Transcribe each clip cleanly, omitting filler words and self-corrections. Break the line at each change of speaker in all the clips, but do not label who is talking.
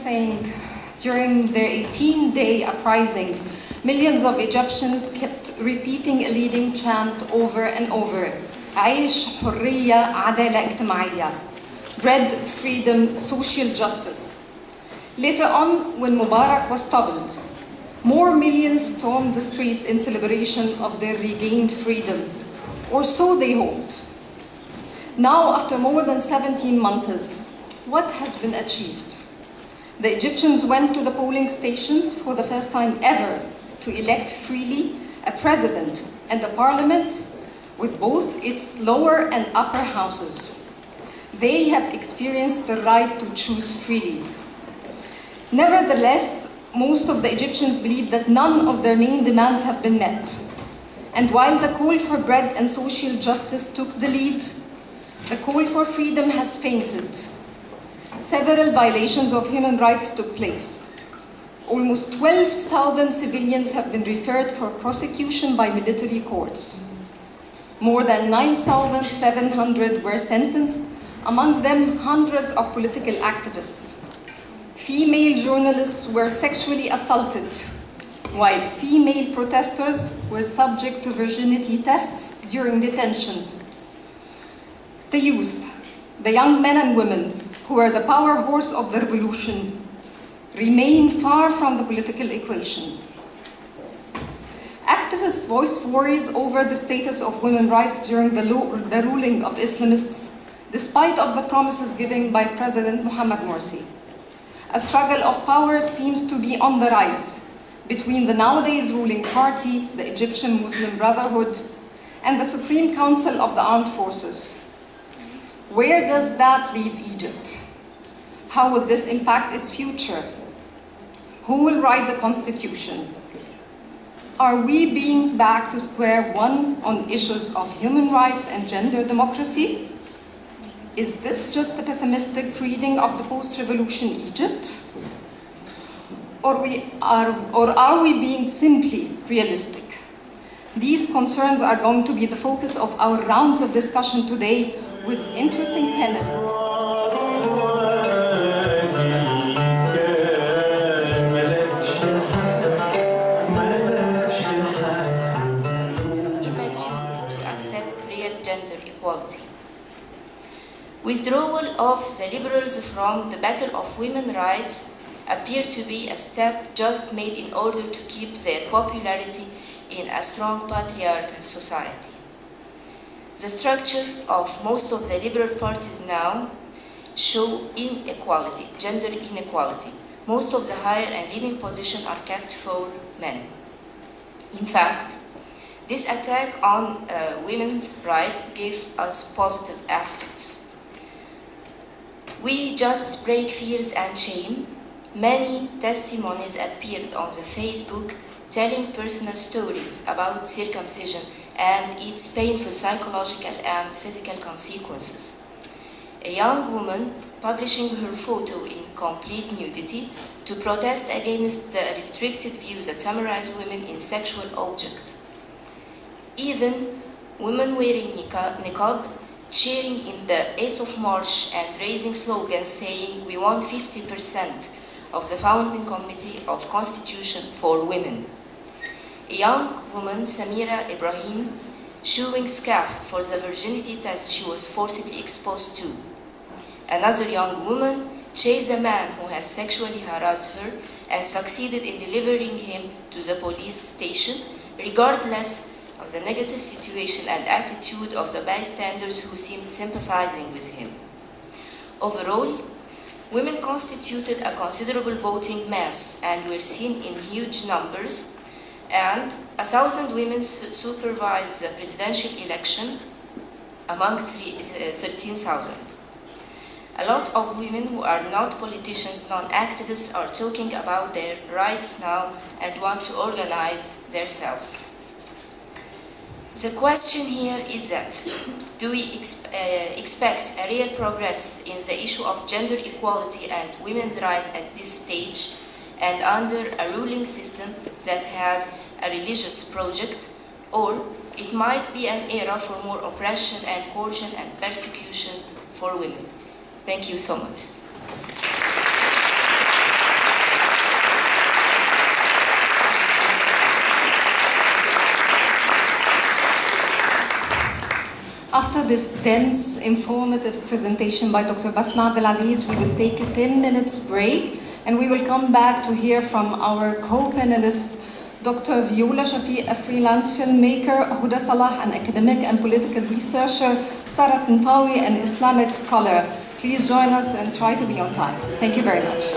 saying, during their 18-day uprising, millions of Egyptians kept repeating a leading chant over and over, عيش حرية عدالة اجتماعية, bread, freedom, social justice. Later on, when Mubarak was toppled, more millions stormed the streets in celebration of their regained freedom, or so they hoped. Now, after more than 17 months, what has been achieved? The Egyptians went to the polling stations for the first time ever to elect freely a president and a parliament with both its lower and upper houses. They have experienced the right to choose freely. Nevertheless, most of the Egyptians believe that none of their main demands have been met. And while the call for bread and social justice took the lead, the call for freedom has fainted. Several violations of human rights took place. Almost 12,000 civilians have been referred for prosecution by military courts. More than 9,700 were sentenced, among them hundreds of political activists. Female journalists were sexually assaulted, while female protesters were subject to virginity tests during detention. The youth, the young men and women who were the power horse of the revolution, remain far from the political equation. Activists voiced worries over the status of women's rights during the ruling of Islamists, despite of the promises given by President Mohamed Morsi. A struggle of power seems to be on the rise between the nowadays ruling party, the Egyptian Muslim Brotherhood, and the Supreme Council of the Armed Forces. Where does that leave Egypt? How would this impact its future? Who will write the constitution? Are we being back to square one on issues of human rights and gender democracy? Is this just a pessimistic reading of the post-revolution Egypt? Or are we being simply realistic? These concerns are going to be the focus of our rounds of discussion today with interesting panel.
Withdrawal of the liberals from the battle of women's rights appear to be a step just made in order to keep their popularity in a strong patriarchal society. The structure of most of the liberal parties now show inequality, gender inequality. Most of the higher and leading positions are kept for men. In fact, this attack on women's rights gave us positive aspects. We just break fears and shame. Many testimonies appeared on the Facebook telling personal stories about circumcision and its painful psychological and physical consequences. A young woman publishing her photo in complete nudity to protest against the restricted views that summarize women in sexual objects. Even women wearing niqab cheering in the 8th of March and raising slogans saying, "We want 50% of the founding committee of Constitution for women." A young woman, Samira Ibrahim, showing scarf for the virginity test she was forcibly exposed to. Another young woman chased a man who has sexually harassed her and succeeded in delivering him to the police station, regardless of the negative situation and attitude of the bystanders who seemed sympathizing with him. Overall, women constituted a considerable voting mass and were seen in huge numbers, and 1,000 women supervised the presidential election among 13,000. A lot of women who are not politicians, non-activists, are talking about their rights now and want to organize themselves. The question here is that, do we expect a real progress in the issue of gender equality and women's rights at this stage and under a ruling system that has a religious project, or it might be an era for more oppression and coercion and persecution for women? Thank you so much.
After this dense, informative presentation by Dr. Basma Abdelaziz, we will take a 10 minutes break and we will come back to hear from our co-panelists, Dr. Viola Shafiq, a freelance filmmaker, Huda Salah, an academic and political researcher, Sarah Tintawi, an Islamic scholar. Please join us and try to be on time. Thank you very much.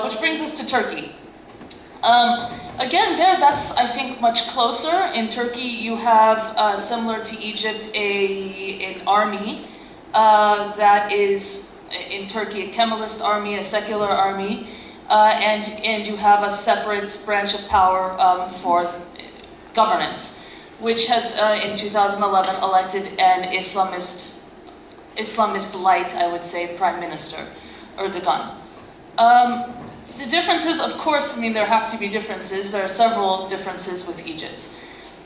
Which brings us to Turkey. Again, that's, I think, much closer. In Turkey, you have, similar to Egypt, an army that is, in Turkey, a Kemalist army, a secular army, and you have a separate branch of power for governance, which has, in 2011, elected an Islamist light, I would say, Prime Minister, Erdogan. The differences, of course, I mean, there have to be differences. There are several differences with Egypt.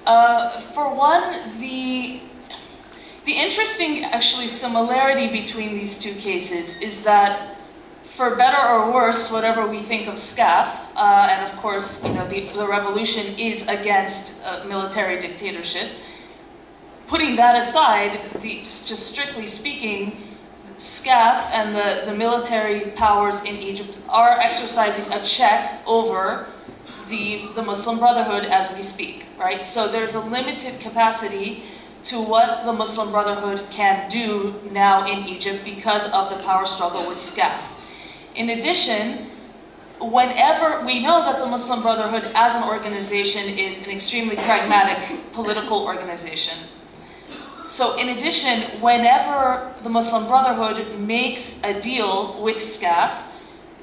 For one, the interesting, actually, similarity between these two cases is that, for better or worse, whatever we think of SCAF, and of course, you know, the revolution is against military dictatorship. Putting that aside, just strictly speaking, SCAF and the military powers in Egypt are exercising a check over the Muslim Brotherhood as we speak, right? So there's a limited capacity to what the Muslim Brotherhood can do now in Egypt because of the power struggle with SCAF. In addition, whenever we know that the Muslim Brotherhood as an organization is an extremely pragmatic political organization. So in addition, whenever the Muslim Brotherhood makes a deal with SCAF,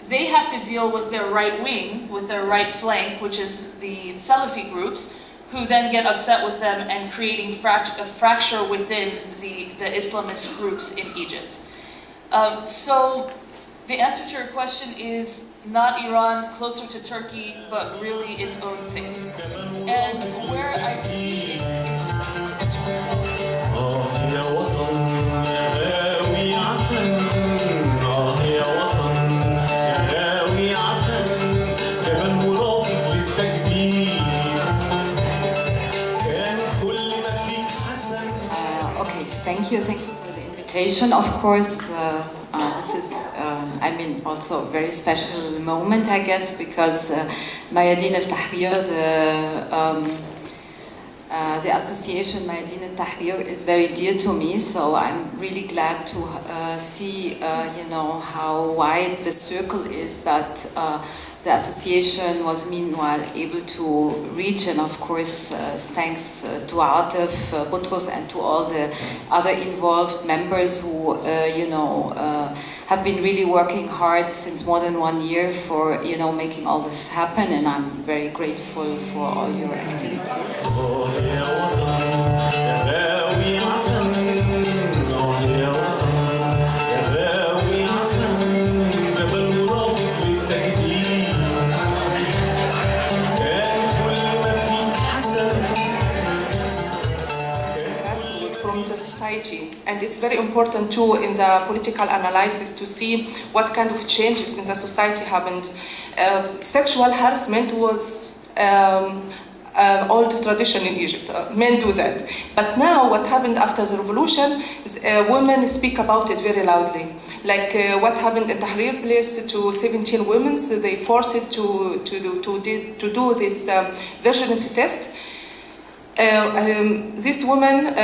they have to deal with their right wing, with their right flank, which is the Salafi groups, who then get upset with them and creating a fracture within the Islamist groups in Egypt. So the answer to your question is not Iran, closer to Turkey, but really its own thing. And where I see
Thank you for the invitation. Of course, this is, I mean, also a very special moment, I guess, because Mayadeen al-Tahrir, the association Mayadeen al-Tahrir is very dear to me, so I'm really glad to see, you know, how wide the circle is that the association was meanwhile able to reach, and of course thanks to Atif, Boutros, and to all the other involved members who you know, have been really working hard since more than 1 year for, you know, making all this happen, and I'm very grateful for all your activities.
And it's very important too in the political analysis to see what kind of changes in the society happened. Sexual harassment was old tradition in Egypt. Men do that. But now what happened after the revolution is women speak about it very loudly. Like what happened in Tahrir place to 17 women, so they forced it to do this virginity test. This woman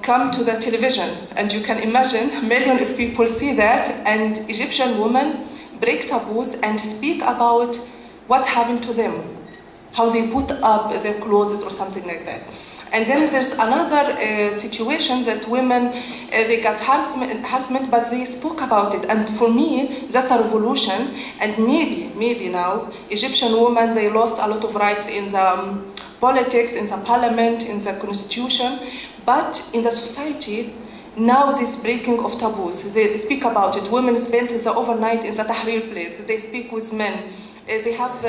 come to the television, and you can imagine millions of people see that, and Egyptian women break taboos and speak about what happened to them, how they put up their clothes or something like that. And then there's another situation that women, they got harassment, but they spoke about it. And for me, that's a revolution. And maybe now, Egyptian women, they lost a lot of rights in the politics, in the parliament, in the constitution. But in the society, now this breaking of taboos, they speak about it. Women spent the overnight in the Tahrir place. They speak with men. They have